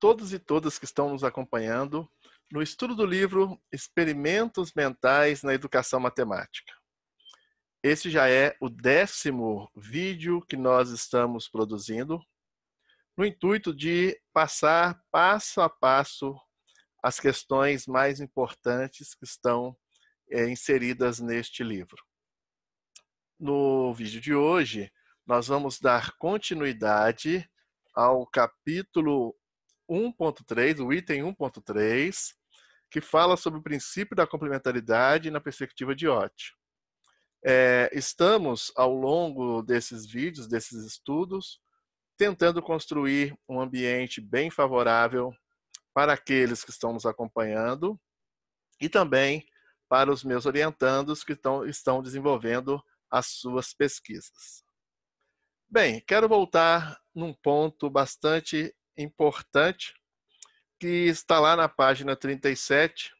todos e todas que estão nos acompanhando no estudo do livro Experimentos Mentais na Educação Matemática. Esse já é o 10º vídeo que nós estamos produzindo, no intuito de passar passo a passo as questões mais importantes que estão inseridas neste livro. No vídeo de hoje, nós vamos dar continuidade ao capítulo 1.3, o item 1.3, que fala sobre o princípio da complementaridade na perspectiva de Ott. Estamos, ao longo desses vídeos, desses estudos, tentando construir um ambiente bem favorável para aqueles que estão nos acompanhando e também para os meus orientandos que estão desenvolvendo as suas pesquisas. Bem, quero voltar num ponto bastante importante que está lá na página 37,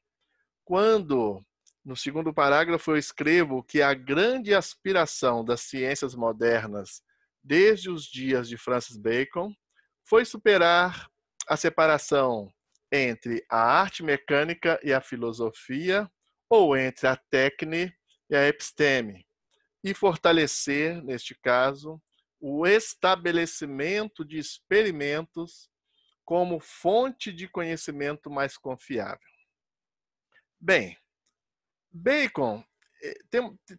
quando, no segundo parágrafo, eu escrevo que a grande aspiração das ciências modernas, desde os dias de Francis Bacon, foi superar a separação entre a arte mecânica e a filosofia, ou entre a técnica e a episteme, e fortalecer, neste caso, o estabelecimento de experimentos como fonte de conhecimento mais confiável. Bem, Bacon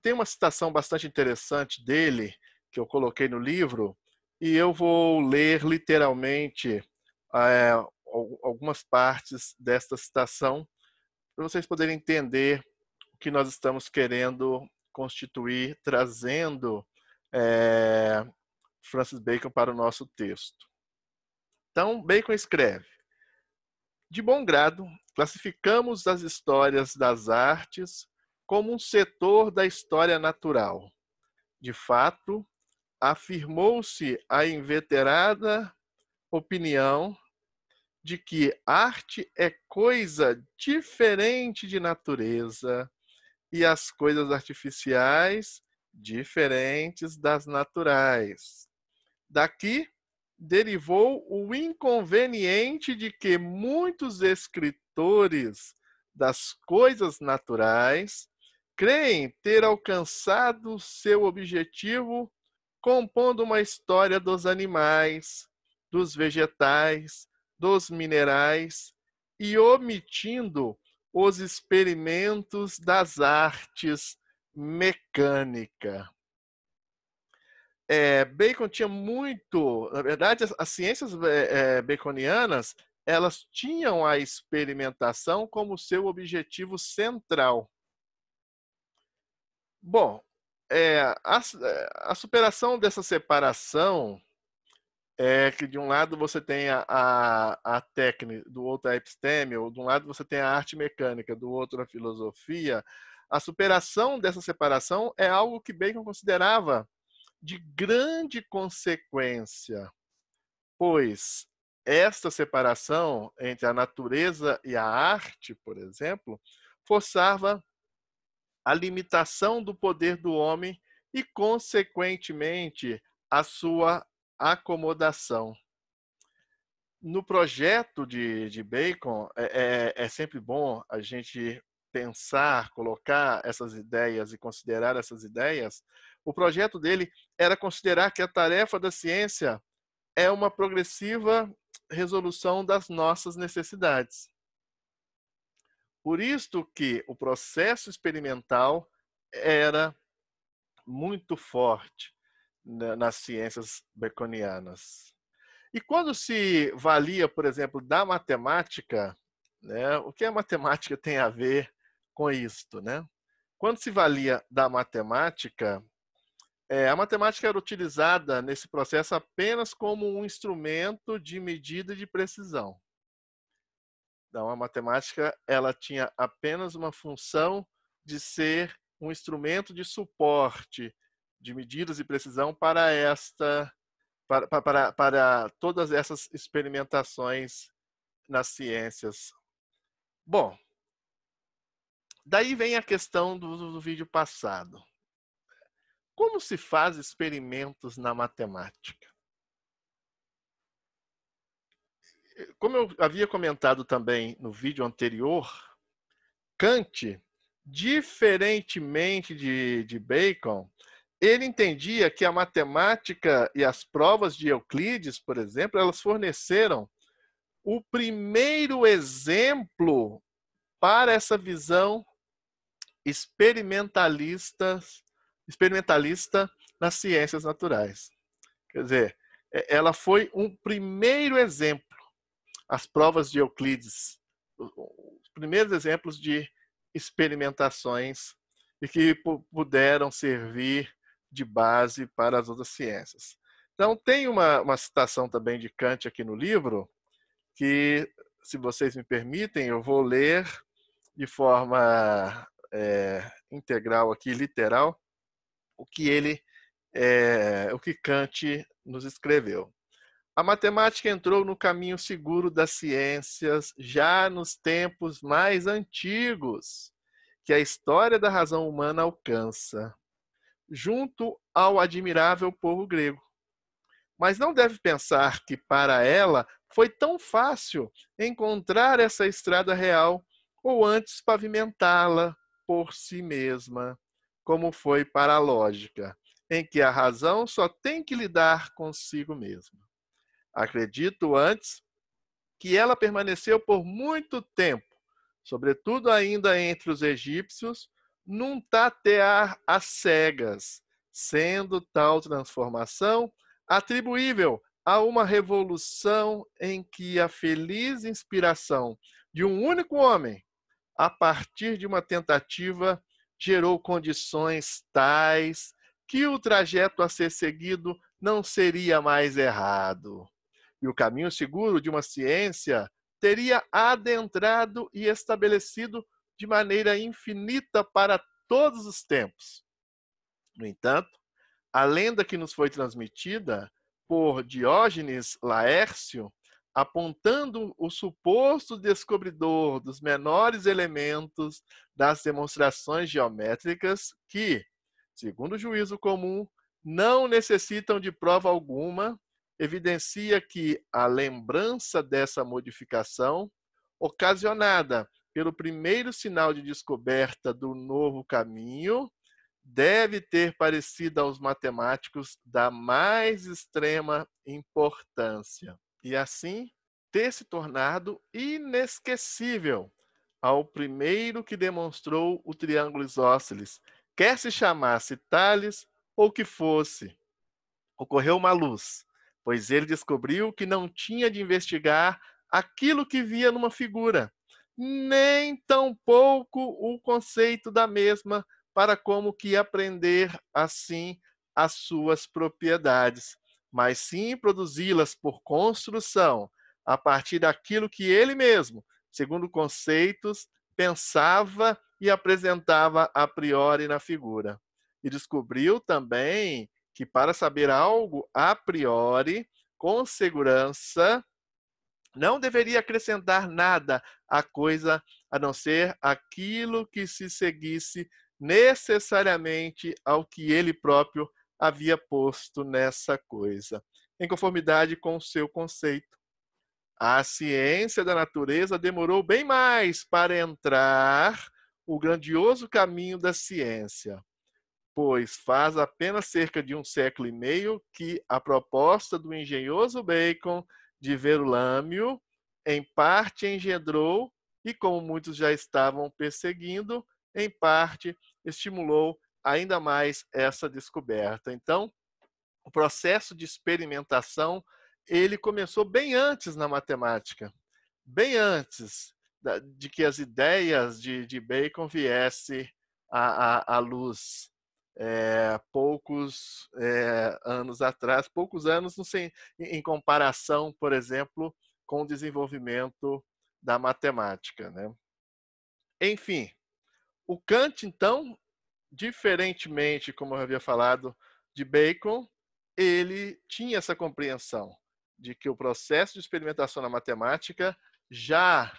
tem uma citação bastante interessante dele, que eu coloquei no livro, e eu vou ler literalmente algumas partes desta citação, para vocês poderem entender o que nós estamos querendo constituir, trazendo Francis Bacon para o nosso texto. Então, Bacon escreve: de bom grado, classificamos as histórias das artes como um setor da história natural. De fato, afirmou-se a inveterada opinião de que arte é coisa diferente de natureza e as coisas artificiais diferentes das naturais. Daqui derivou o inconveniente de que muitos escritores das coisas naturais creem ter alcançado seu objetivo compondo uma história dos animais, dos vegetais, dos minerais e omitindo os experimentos das artes mecânicas. Bacon tinha muito, na verdade, as ciências baconianas, elas tinham a experimentação como seu objetivo central. Bom, a superação dessa separação é que de um lado você tem a técnica, do outro a episteme, ou de um lado você tem a arte mecânica, do outro a filosofia. A superação dessa separação é algo que Bacon considerava de grande consequência, pois esta separação entre a natureza e a arte, por exemplo, forçava a limitação do poder do homem e, consequentemente, a sua acomodação. No projeto de Bacon, é sempre bom a gente pensar, colocar essas ideias e considerar essas ideias. O projeto dele era considerar que a tarefa da ciência é uma progressiva resolução das nossas necessidades. Por isto que o processo experimental era muito forte nas ciências baconianas. E quando se valia, por exemplo, da matemática, né, o que a matemática tem a ver com isto, né? Quando se valia da matemática, a matemática era utilizada nesse processo apenas como um instrumento de medida de precisão. Então, a matemática ela tinha apenas uma função de ser um instrumento de suporte de medidas de precisão para para todas essas experimentações nas ciências. Bom, daí vem a questão do vídeo passado. Como se faz experimentos na matemática? como eu havia comentado também no vídeo anterior, Kant, diferentemente de Bacon, ele entendia que a matemática e as provas de Euclides, por exemplo, elas forneceram o primeiro exemplo para essa visão experimentalista, experimentalista nas ciências naturais. Quer dizer, ela foi um primeiro exemplo, as provas de Euclides, os primeiros exemplos de experimentações e que puderam servir de base para as outras ciências. Então, tem uma citação também de Kant aqui no livro, que, se vocês me permitem, eu vou ler de forma integral aqui, literal, o que Kant nos escreveu. A matemática entrou no caminho seguro das ciências já nos tempos mais antigos que a história da razão humana alcança, junto ao admirável povo grego. Mas não deve pensar que para ela foi tão fácil encontrar essa estrada real ou antes pavimentá-la por si mesma, como foi para a lógica, em que a razão só tem que lidar consigo mesma. Acredito antes que ela permaneceu por muito tempo, sobretudo ainda entre os egípcios, num tatear às cegas, sendo tal transformação atribuível a uma revolução em que a feliz inspiração de um único homem, a partir de uma tentativa, gerou condições tais que o trajeto a ser seguido não seria mais errado. E o caminho seguro de uma ciência teria adentrado e estabelecido de maneira infinita para todos os tempos. No entanto, a lenda que nos foi transmitida por Diógenes Laércio, apontando o suposto descobridor dos menores elementos das demonstrações geométricas que, segundo o juízo comum, não necessitam de prova alguma, evidencia que a lembrança dessa modificação, ocasionada pelo primeiro sinal de descoberta do novo caminho, deve ter parecido aos matemáticos da mais extrema importância, e assim ter se tornado inesquecível ao primeiro que demonstrou o triângulo isósceles, quer se chamasse Tales ou que fosse. Ocorreu uma luz, pois ele descobriu que não tinha de investigar aquilo que via numa figura, nem tampouco o conceito da mesma, para como que aprender assim as suas propriedades, mas sim produzi-las por construção, a partir daquilo que ele mesmo, segundo conceitos, pensava e apresentava a priori na figura. E descobriu também que para saber algo a priori, com segurança, não deveria acrescentar nada à coisa a não ser aquilo que se seguisse necessariamente ao que ele próprio havia posto nessa coisa, em conformidade com o seu conceito. A ciência da natureza demorou bem mais para entrar o grandioso caminho da ciência, pois faz apenas cerca de um século e meio que a proposta do engenhoso Bacon de Verulâmio, em parte engendrou, e como muitos já estavam perseguindo, em parte estimulou ainda mais essa descoberta. Então, o processo de experimentação, ele começou bem antes na matemática, bem antes de que as ideias de Bacon viessem à luz. Poucos anos atrás, poucos anos em comparação, por exemplo, com o desenvolvimento da matemática, né? Enfim, o Kant, então, diferentemente, como eu havia falado, de Bacon, ele tinha essa compreensão de que o processo de experimentação na matemática já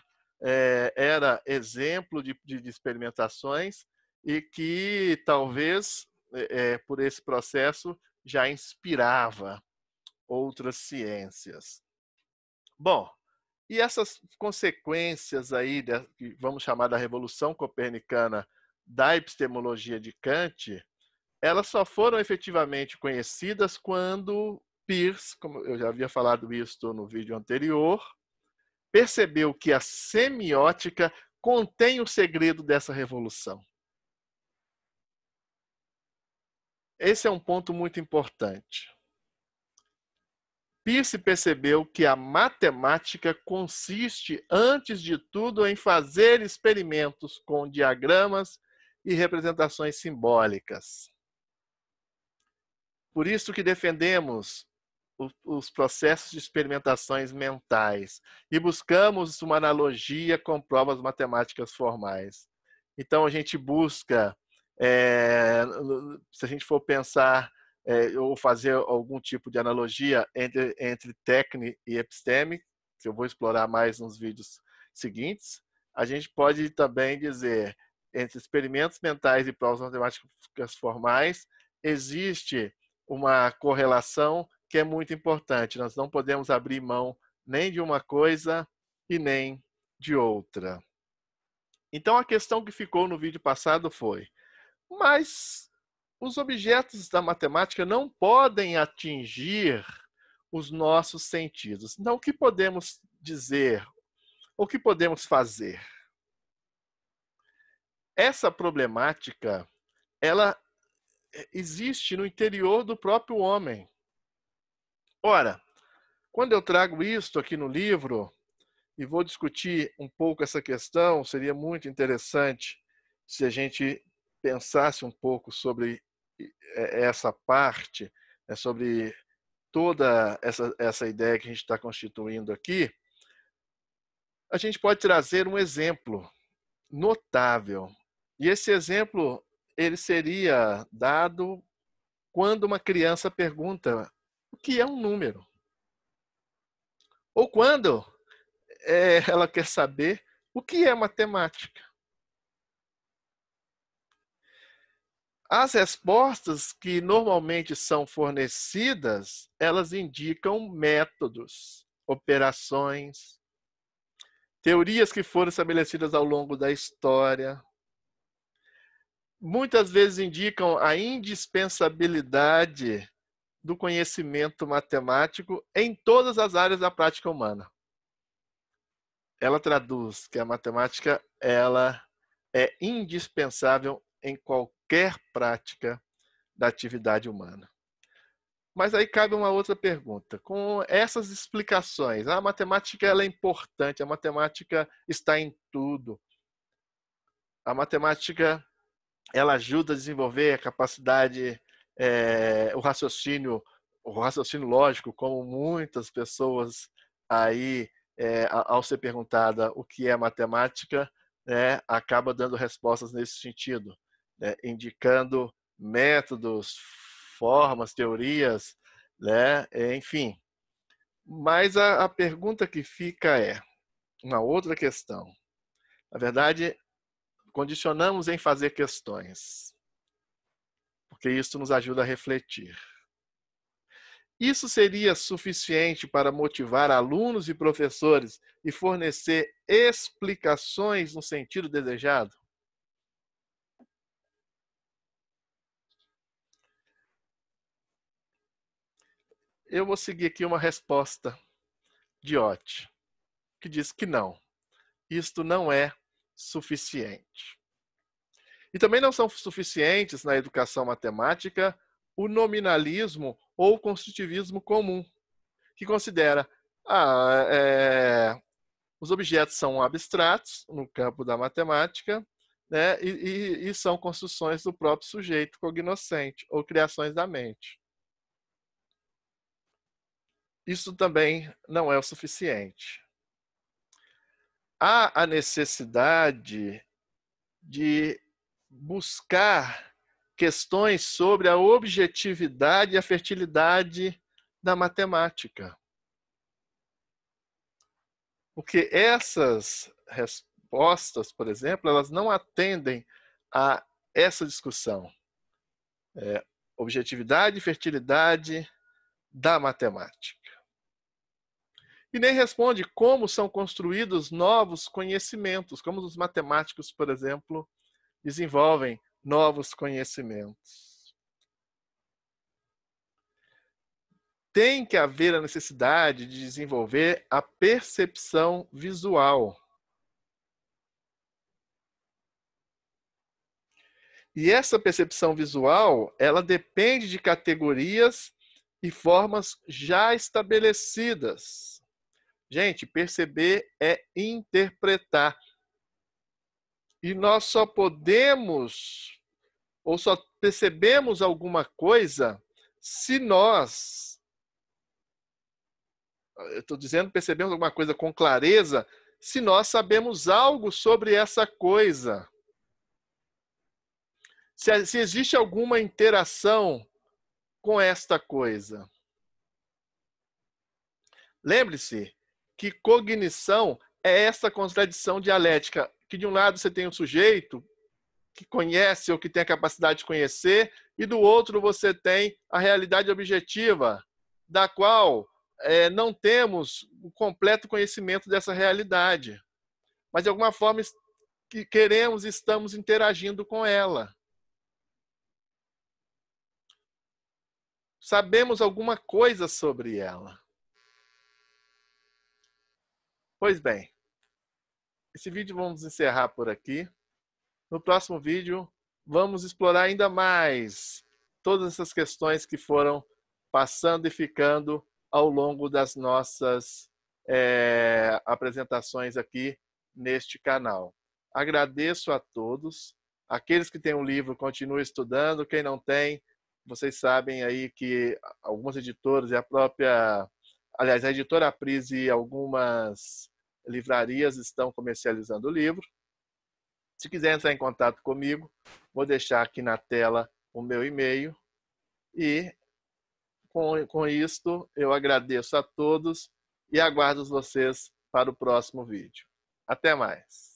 era exemplo de experimentações e que talvez por esse processo já inspirava outras ciências. Bom, E essas consequências aí, que vamos chamar da Revolução Copernicana da epistemologia de Kant, elas só foram efetivamente conhecidas quando Peirce, como eu já havia falado isso no vídeo anterior, percebeu que a semiótica contém o segredo dessa revolução. Esse é um ponto muito importante. Peirce percebeu que a matemática consiste, antes de tudo, em fazer experimentos com diagramas e representações simbólicas. Por isso que defendemos os processos de experimentações mentais e buscamos uma analogia com provas matemáticas formais. Então, a gente busca, se a gente for pensar ou fazer algum tipo de analogia entre técnica e episteme, que eu vou explorar mais nos vídeos seguintes, a gente pode também dizer, entre experimentos mentais e provas matemáticas formais, existe uma correlação que é muito importante. Nós não podemos abrir mão nem de uma coisa e nem de outra. Então, a questão que ficou no vídeo passado foi: mas os objetos da matemática não podem atingir os nossos sentidos. Então, o que podemos dizer? O que podemos fazer? Essa problemática, ela existe no interior do próprio homem. Ora, quando eu trago isto aqui no livro e vou discutir um pouco essa questão, seria muito interessante se a gente pensasse um pouco sobre essa parte, sobre toda essa ideia que a gente está constituindo aqui. A gente pode trazer um exemplo notável. E esse exemplo ele seria dado quando uma criança pergunta o que é um número. Ou quando ela quer saber o que é matemática. As respostas que normalmente são fornecidas, elas indicam métodos, operações, teorias que foram estabelecidas ao longo da história. Muitas vezes indicam a indispensabilidade do conhecimento matemático em todas as áreas da prática humana. Ela traduz que a matemática ela é indispensável em qualquer prática da atividade humana. Mas aí cabe uma outra pergunta. Com essas explicações, a matemática ela é importante, a matemática está em tudo. A matemática ela ajuda a desenvolver a capacidade, o raciocínio lógico, como muitas pessoas aí, ao ser perguntada o que é matemática, acaba dando respostas nesse sentido, indicando métodos, formas, teorias, enfim. Mas a pergunta que fica é uma outra questão. Na verdade, condicionamos em fazer questões, porque isso nos ajuda a refletir. Isso seria suficiente para motivar alunos e professores e fornecer explicações no sentido desejado? Eu vou seguir aqui uma resposta de Ott, que diz que não. Isto não é suficiente. E também não são suficientes na educação matemática o nominalismo ou o construtivismo comum, que considera os objetos são abstratos no campo da matemática, e são construções do próprio sujeito cognoscente ou criações da mente. Isso também não é o suficiente. Há a necessidade de buscar questões sobre a objetividade e a fertilidade da matemática. Porque essas respostas, por exemplo, elas não atendem a essa discussão. Objetividade e fertilidade da matemática. E nem responde como são construídos novos conhecimentos, como os matemáticos, por exemplo, desenvolvem novos conhecimentos. Tem que haver a necessidade de desenvolver a percepção visual. E essa percepção visual, ela depende de categorias e formas já estabelecidas. Gente, perceber é interpretar. E nós só podemos, ou só percebemos alguma coisa, se nós, eu estou dizendo percebemos alguma coisa com clareza, se nós sabemos algo sobre essa coisa. Se existe alguma interação com esta coisa. Lembre-se que cognição é essa contradição dialética, que de um lado você tem um sujeito que conhece ou que tem a capacidade de conhecer, e do outro você tem a realidade objetiva, da qual não temos o completo conhecimento dessa realidade. Mas de alguma forma que queremos e estamos interagindo com ela. Sabemos alguma coisa sobre ela. Pois bem, esse vídeo vamos encerrar por aqui. No próximo vídeo, vamos explorar ainda mais todas essas questões que foram passando e ficando ao longo das nossas apresentações aqui neste canal. Agradeço a todos. Aqueles que têm um livro, continuem estudando. Quem não tem, vocês sabem aí que algumas editoras e a própria, aliás, a editora Aprise e algumas livrarias estão comercializando o livro. Se quiser entrar em contato comigo, vou deixar aqui na tela o meu e-mail. E com isto, eu agradeço a todos e aguardo vocês para o próximo vídeo. Até mais!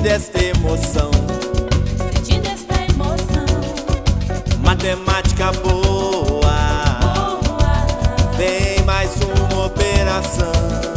Esta emoção, sentindo esta emoção, matemática boa, boa, vem mais uma operação.